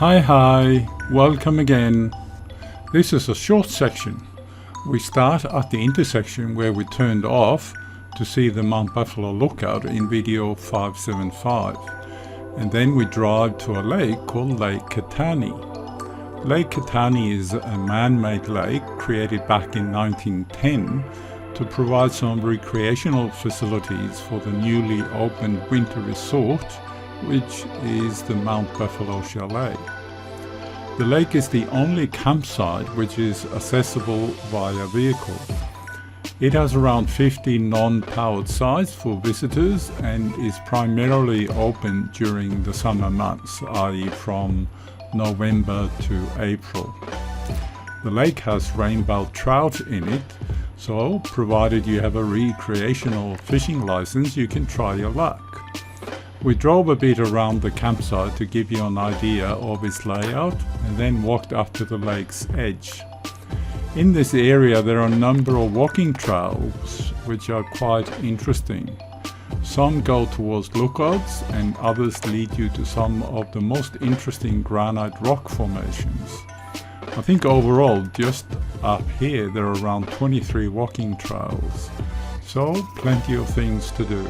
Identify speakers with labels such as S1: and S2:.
S1: Hi, welcome again. This is a short section. We start at the intersection where we turned off to see the Mount Buffalo lookout in video 575. And then we drive to a lake called Lake Catani. Lake Catani is a man-made lake created back in 1910 to provide some recreational facilities for the newly opened winter resort, which is the Mount Buffalo Chalet. The lake is the only campsite which is accessible via vehicle. It has around 50 non-powered sites for visitors and is primarily open during the summer months, i.e. from November to April. The lake has rainbow trout in it, so provided you have a recreational fishing license, you can try your luck. We drove a bit around the campsite to give you an idea of its layout and then walked up to the lake's edge. In this area there are a number of walking trails which are quite interesting. Some go towards lookouts and others lead you to some of the most interesting granite rock formations. I think overall just up here there are around 23 walking trails, so plenty of things to do.